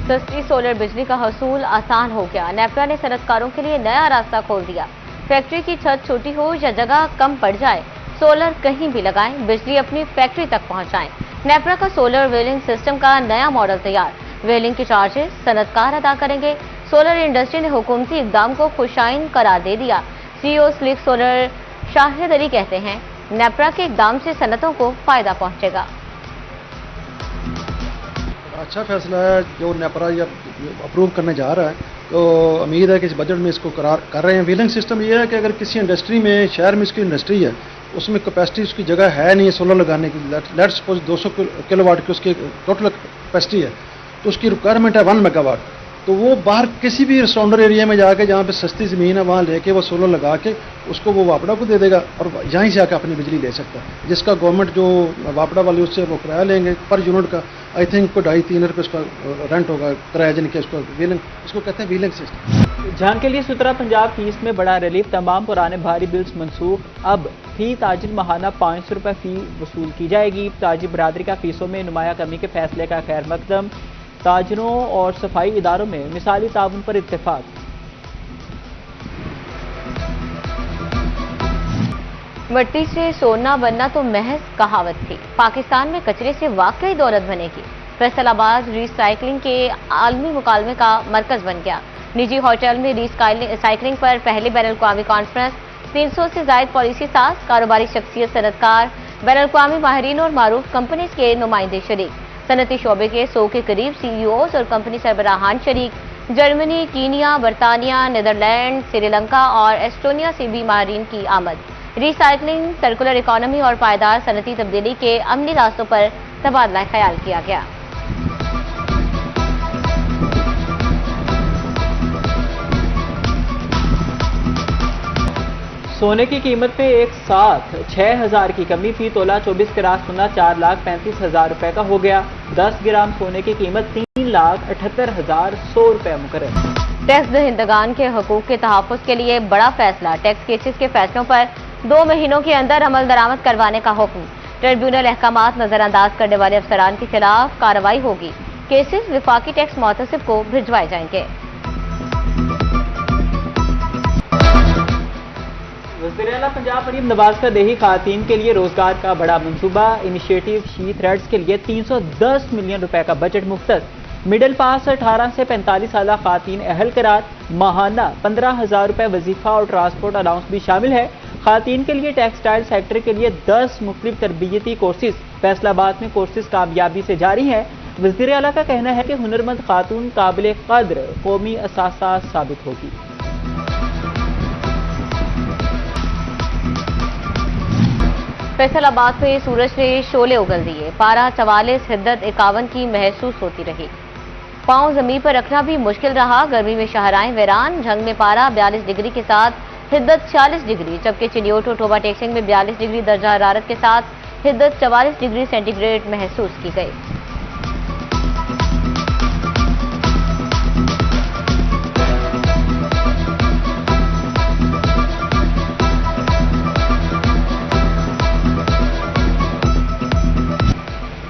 सस्ती सोलर बिजली का हसूल आसान हो गया। नेपरा ने सनतकारों के लिए नया रास्ता खोल दिया। फैक्ट्री की छत छोटी हो या जगह कम पड़ जाए, सोलर कहीं भी लगाएं, बिजली अपनी फैक्ट्री तक पहुंचाएं। नेपरा का सोलर व्हीलिंग सिस्टम का नया मॉडल तैयार। व्हीलिंग के चार्जेस सनतकार अदा करेंगे। सोलर इंडस्ट्री ने हुकूमती इकदाम को खुशाइन करार दे दिया। CEO Slick Solar Shahid Ali कहते हैं, नेपरा के इकदाम से सनतों को फायदा पहुंचेगा। अच्छा फैसला है जो नेपरा ये अप्रूव करने जा रहा है, तो उम्मीद है कि इस बजट में इसको करार कर रहे हैं। व्हीलिंग सिस्टम ये है कि अगर किसी इंडस्ट्री में, शहर में इसकी इंडस्ट्री है, उसमें कैपेसिटी उसकी जगह है नहीं है सोलर लगाने की, लेट सपोज 200 किलोवाट की उसकी टोटल कैपेसिटी है, तो उसकी रिक्वायरमेंट है 1 मेगावाट। तो वो बाहर किसी भी रिसोंडर एरिया में जाके जहाँ पे सस्ती ज़मीन है वहाँ लेके वो सोलर लगा के उसको वो वापड़ा को दे देगा और यहीं से आके अपनी बिजली ले सकता है। जिसका गवर्नमेंट जो वापड़ा वाले उससे वो किराया लेंगे पर यूनिट का, आई थिंक को 2.5-3 रुपये उसका रेंट होगा, किराया जिन के उसको व्हीलिंग, इसको कहते हैं व्हीलिंग सिस्टम। जहां के लिए सुतरा पंजाब फीस में बड़ा रिलीफ, तमाम पुराने भारी बिल्स मनसूख। अब फी ताजिर माहाना 500 रुपये फी वसूल की जाएगी। ताजिर बरादरी का फीसों में नुमाया कमी के फैसले का खैर मकदम। ताजरों और सफाई इदारों में मिसाली ताउन पर इत्तेफाक। मट्टी से सोना बनना तो महज कहावत थी। पाकिस्तान में कचरे से वाकई दौलत बनेगी। फैसलाबाद रिसाइकलिंग के आलमी मुकालमे का मरकज बन गया। निजी होटल में रिसाइकलिंग पर पहली बैनुल-अक़वामी कॉन्फ्रेंस। 300 से जायद पॉलिसी साज, कारोबारी शख्सियत, सनतकार, बैनुल-अक़वामी माहिरीन और मारूफ कंपनीज के नुमाइंदे शरीक। सनती शोबे के 100 के करीब सीईओज और कंपनी सरबराहान शरीक। जर्मनी, कीनिया, बरतानिया, नीदरलैंड, श्रीलंका और एस्टोनिया से भी माहिरीन की आमद। रिसाइकलिंग, सर्कुलर इकोनॉमी और पायदार सनती तब्दीली के अमली रास्तों पर तबादला ख्याल किया गया। सोने की कीमत में एक साथ 6,000 की कमी। फी तोला 24 कैरात सोना 4,35,000 रुपए का हो गया। 10 ग्राम सोने की कीमत 3,78,100 रुपए मुकर्रर। टैक्स दहिंदगान के हकूक के तहफ़्फ़ुज़ के लिए बड़ा फैसला। टैक्स केसेस के फैसलों पर 2 महीनों के अंदर अमल दरामद करवाने का हुक्म। ट्रिब्यूनल अहकामात नजरअंदाज करने वाले अफसरान के खिलाफ कार्रवाई होगी। केसेस विफाकी टैक्स मुहतसिब को भिजवाए जाएंगे। वज़ीर-ए-आला पंजाब मरीम नवाज का देही खातीन के लिए रोजगार का बड़ा मंसूबा। इनिशिएटिव शी थ्रेड्स के लिए 310 मिलियन रुपए का बजट मुख्तस। मिडिल पास 18 से 45 साल खातीन अहल करार। माहाना 15,000 रुपए वजीफा और ट्रांसपोर्ट अलाउंस भी शामिल है। खातीन के लिए टेक्सटाइल सेक्टर के लिए 10 मुख्तलिफ तरबियती कोर्सेज फैसलाबाद में कोर्सेज कामयाबी से जारी हैं। वज़ीर-ए-आला का कहना है कि हुनरमंद खातून काबिल कद्र कौमी असासा साबित होगी। फैसलाबाद में सूरज ने शोले उगल दिए। पारा 44, हिद्दत 51 की महसूस होती रही। पांव जमीन पर रखना भी मुश्किल रहा। गर्मी में शहराएं वीरान। झंग में पारा 42 डिग्री के साथ हिद्दत 40 डिग्री, जबकि चिनियोटो टोबा टेक्सिंग में 42 डिग्री दर्जा हरारत के साथ हिद्दत 44 डिग्री सेंटीग्रेड महसूस की गई।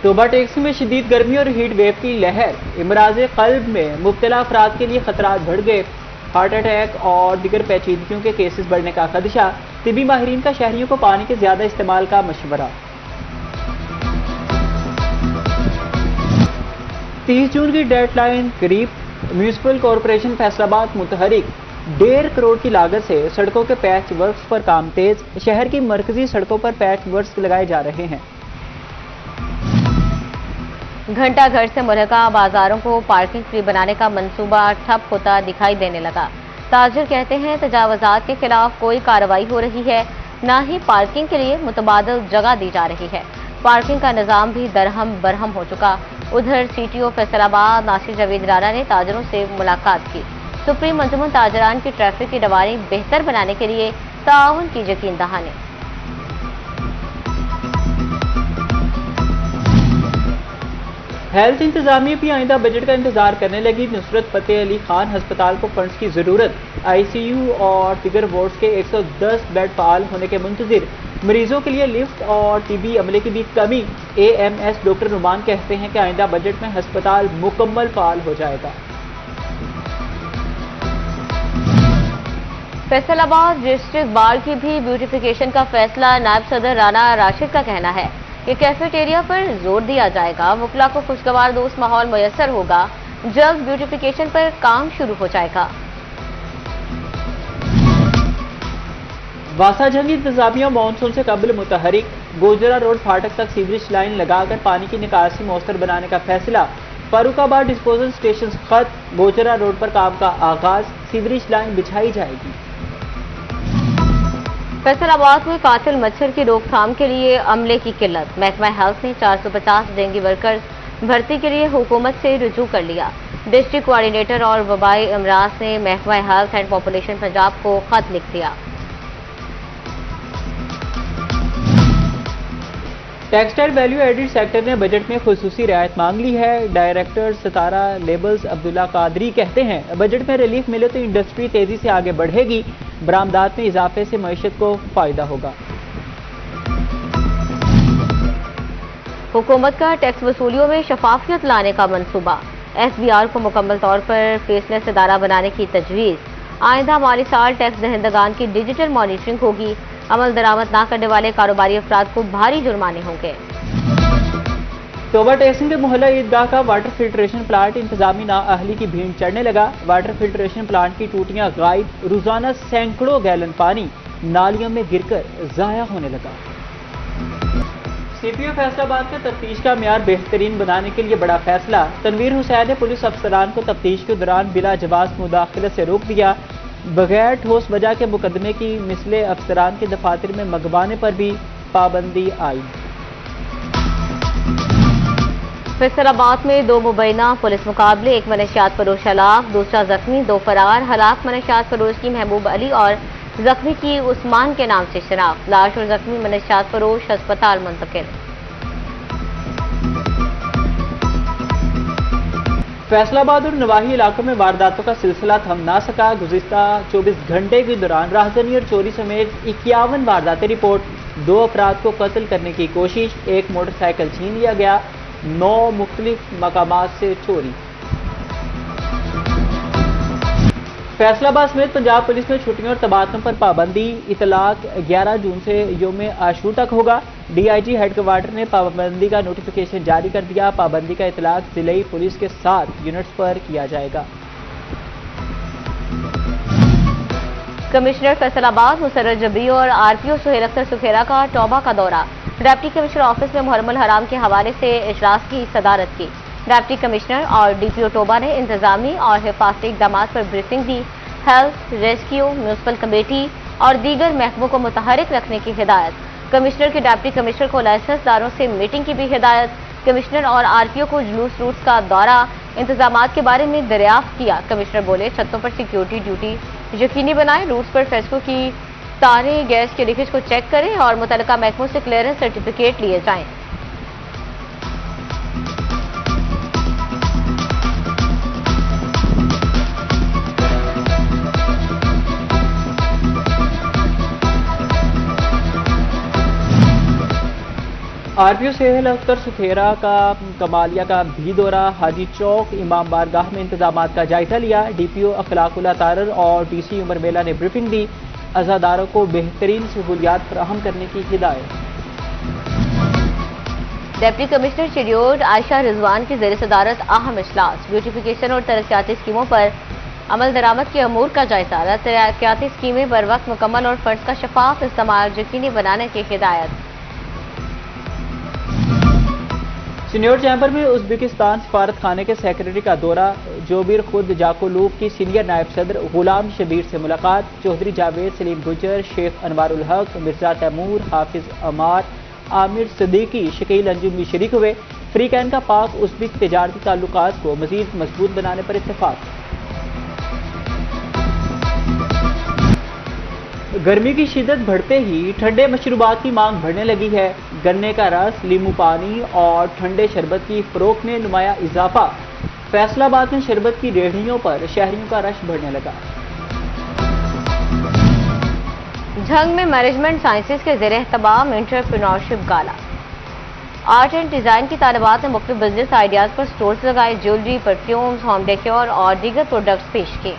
टोबा टेक्सी में शदीद गर्मी और हीट वेव की लहर। इमराज़े क़ल्ब में मुब्तला अफराद के लिए खतरात बढ़ गए। हार्ट अटैक और दीगर पेचीदगियों के केसेस बढ़ने का खदशा। तिबी माहिरीन का शहरियों को पानी के ज्यादा इस्तेमाल का मशवरा। 30 जून की डेडलाइन करीब। म्यूनिसिपल कॉरपोरेशन फैसलाबाद मुतहरिक। 1.5 करोड़ की लागत से सड़कों के पैच वर्क्स पर काम तेज। शहर की मरकजी सड़कों पर पैच वर्क्स लगाए जा रहे हैं। घंटा घर से मुल्हका बाजारों को पार्किंग फ्री बनाने का मंसूबा ठप होता दिखाई देने लगा। ताजिर कहते हैं तजावुजात के खिलाफ कोई कार्रवाई हो रही है, न ही पार्किंग के लिए मुतबादल जगह दी जा रही है। पार्किंग का निज़ाम भी दरहम बरहम हो चुका। उधर सीटीओ फैसलाबाद नासिर जावेद राना ने ताजिरों से मुलाकात की। सुप्रीम अंजुमन ताजरान की ट्रैफिक की रवानी बेहतर बनाने के लिए ताउन की यकीन दहानी। हेल्थ इंतजामिया भी आइंदा बजट का इंतजार करने लगी। नुसरत फतेह अली खान हस्पताल को फंड्स की जरूरत। आईसीयू और दिगर वार्ड्स के 110 बेड फाल होने के मुंतजिर। مریضوں کے لیے لفٹ اور طبی عملے کی بھی کمی. AMS ڈاکٹر نعمان کہتے ہیں کہ آئندہ بجٹ میں ہسپتال مکمل فعال ہو جائے گا. فیصل آباد ڈسٹرکٹ بار کی بھی بیوٹیفیکیشن کا فیصلہ. نائب صدر رانا راشد کا کہنا ہے کہ کیفیٹیریا پر زور دیا جائے گا. وکلاء کو خوشگوار دوست ماحول میسر ہوگا. جلد بیوٹیفیکیشن پر کام شروع ہو جائے گا. واسا جنگ انتظامیہ مانسون سے قبل متحرک. گوجرا روڈ پھاٹک تک سیوریج لائن لگا کر پانی کی نکاسی مؤثر بنانے کا فیصلہ. فاروق آباد ڈسپوزل اسٹیشن خط. گوجرا روڈ پر کام کا آغاز. سیوریج لائن بچھائی جائے گی. فیصل آباد میں قاتل مچھر کی روک تھام کے لیے عملے کی قلت. محکمہ ہیلتھ نے 450 ڈینگی ورکرز بھرتی کے لیے حکومت سے رجوع کر لیا. ڈسٹرکٹ کوآرڈینیٹر اور وبائی امراض نے محکمہ ہیلتھ اینڈ پاپولیشن پنجاب کو خط لکھ دیا. ٹیکسٹائل ویلیو ایڈڈ سیکٹر نے بجٹ میں خصوصی رعایت مانگ لی ہے. ڈائریکٹر ستارہ لیبلز عبداللہ قادری کہتے ہیں بجٹ میں ریلیف ملے تو انڈسٹری تیزی سے آگے بڑھے گی. برآمدات میں اضافے سے معیشت کو فائدہ ہوگا. حکومت کا ٹیکس وصولیوں میں شفافیت لانے کا منصوبہ. SBR کو مکمل طور پر فیس لیس ادارہ بنانے کی تجویز. آئندہ مالی سال ٹیکس دہندگان کی ڈیجیٹل مانیٹرنگ ہوگی. عمل درآمد نہ کرنے والے کاروباری افراد کو بھاری جرمانے ہوں گے. توبہ ٹیسنگ کے محلہ عیدگاہ کا واٹر فلٹریشن پلانٹ انتظامی نااہلی کی بھیڑ چڑھنے لگا. واٹر فلٹریشن پلانٹ کی ٹوٹیاں غائب. روزانہ سینکڑوں گیلن پانی نالیوں میں گر کر ضائع ہونے لگا. CPO فیصل آباد کا تفتیش کا معیار بہترین بنانے کے لیے بڑا فیصلہ. تنویر حسین نے پولیس افسران کو تفتیش کے دوران بلا جواز مداخلت سے روک دیا. بغیر ٹھوس وجہ کے مقدمے کی مثلیں افسران کے دفاتر میں منگوانے پر بھی پابندی آئی. فیصل آباد میں 2 مبینہ پولیس مقابلے. ایک منشیات فروش ہلاک, دوسرا زخمی, 2 فرار. ہلاک منشیات فروش کی محبوب علی اور زخمی کی عثمان کے نام سے شناخت. لاش اور زخمی منشیات فروش ہسپتال منتقل. فیصل آباد اور نواحی علاقوں میں وارداتوں کا سلسلہ تھم نہ سکا. گزشتہ 24 گھنٹے کے دوران راہزنی اور چوری سمیت 51 وارداتیں رپورٹ. 2 افراد کو قتل کرنے کی کوشش. 1 موٹر سائیکل چھین لیا گیا. 9 مختلف مقامات سے چوری. فیصل آباد سمیت پنجاب پولیس میں چھٹیوں اور تبادلوں پر پابندی. اطلاق 11 جون سے یوم عاشور تک ہوگا. DIG ہیڈ کوارٹر نے پابندی کا نوٹیفیکیشن جاری کر دیا. پابندی کا اطلاق ضلعی پولیس کے 7 یونٹس پر کیا جائے گا. کمشنر فیصل آباد مسرت جبری اور RPO سہیل اختر سکھیرا کا ٹوبہ کا دورہ. ڈپٹی کمشنر آفس میں محرم الحرام کے حوالے سے اجلاس کی صدارت کی. ڈپٹی کمشنر اور DPO ٹوبہ نے انتظامی اور حفاظتی اقدامات پر بریفنگ دی. ہیلتھ, ریسکیو, میونسپل کمیٹی اور دیگر محکموں کو متحرک رکھنے کی ہدایت. کمشنر کے ڈپٹی کمشنر کو لائسنس داروں سے میٹنگ کی بھی ہدایت. کمشنر اور RPO کو جلوس روٹس کا دورہ انتظامات کے بارے میں دریافت کیا. کمشنر بولے چھتوں پر سیکیورٹی ڈیوٹی یقینی بنائیں. روٹس پر فیسکو کی تاریں گیس کے لیکیج کو چیک کریں اور متعلقہ محکموں سے کلیئرنس سرٹیفکیٹ لیے جائیں. RPO سہیل اختر سکھیرا کا کمالیہ کا بھی دورہ. حاجی چوک امام بارگاہ میں انتظامات کا جائزہ لیا. DPO اخلاق اللہ تارر اور DC عمر میلہ نے بریفنگ دی. عزاداروں کو بہترین سہولیات فراہم کرنے کی ہدایت. ڈپٹی کمشنر شیڈیول عائشہ رضوان کی زیر صدارت اہم اجلاس. بیوٹیفیکیشن اور ترقیاتی اسکیموں پر عمل درآمد کے امور کا جائزہ. ترقیاتی اسکیمیں بر وقت مکمل اور فنڈز کا شفاف استعمال یقینی بنانے کی ہدایت. سینئر چیمبر میں ازبکستان سفارت خانے کے سیکرٹری کا دورہ. جوبیر خود جاکولوف کی سینئر نائب صدر غلام شبیر سے ملاقات. چودھری جاوید, سلیم گجر, شیخ انوار الحق, مرزا تیمور, حافظ عمار, عامر صدیقی, شکیل انجم بھی شریک ہوئے. فری کین کا پاک ازبک تجارتی تعلقات کو مزید مضبوط بنانے پر اتفاق. گرمی کی شدت بڑھتے ہی ٹھنڈے مشروبات کی مانگ بڑھنے لگی ہے. گنے کا رس, لیمو پانی اور ٹھنڈے شربت کی فروخت میں نمایاں اضافہ. فیصل آباد میں شربت کی ریڑھیوں پر شہریوں کا رش بڑھنے لگا. जंग में मैनेजमेंट साइंसेज के ज़ेर एहतमाम entrepreneurship gala. Art and design की तालिबात ने मुख्तलिफ बिजनेस आइडियाज़ पर स्टोर्स लगाए, ज्वेलरी, परफ्यूम्स, होम डेकोर और दीगर प्रोडक्ट्स पेश किए।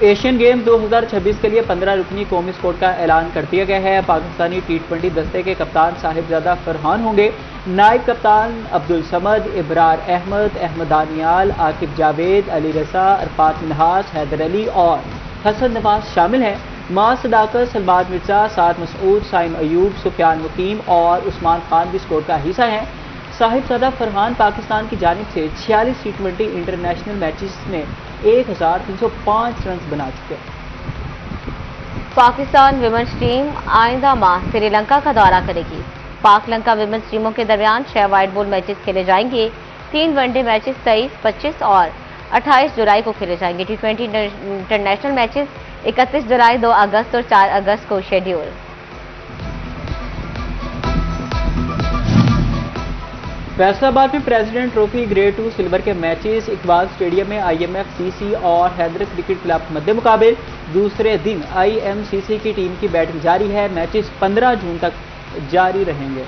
एशियन गेम 2026 के लिए 15 रुकनी कौमी स्क्वाड का ऐलान कर दिया गया है। पाकिस्तानी टी20 दस्ते के कप्तान साहिबजादा फरहान होंगे। नायब कप्तान अब्दुल समद, इब्रार अहमद, अहमद दानियाल, आकिब जावेद, अली रसा, अरफात मिनहास, हैदर अली और हसन नवाज शामिल हैं। मां सदाकत, सलमान मिर्जा, साद मसूद, साइम अयूब, सुफियान मुकीम और उस्मान खान भी स्क्वाड का हिस्सा हैं। साहिबजादा फरहान पाकिस्तान की जानिब से 46 टी20 इंटरनेशनल मैचेस में 1305 रन बना चुके हैं। पाकिस्तान विमेंस टीम आइंदा माह श्रीलंका का दौरा करेगी। पाक लंका विमेंस टीमों के दरमियान 6 वाइट बॉल मैचेस खेले जाएंगे। 3 वनडे मैचेस 23, 25 और 28 जुलाई को खेले जाएंगे। टी20 इंटरनेशनल मैचेस 31 जुलाई, 2 अगस्त और 4 अगस्त को शेड्यूल। फैसलाबाद में प्रेसिडेंट ट्रॉफी ग्रेड 2 सिल्वर के मैचेस इकबाल स्टेडियम में IMFCC और हैदर क्रिकेट क्लब मध्य मुकाबले। दूसरे दिन IMCC की टीम की बैटिंग जारी है। मैचेस 15 जून तक जारी रहेंगे।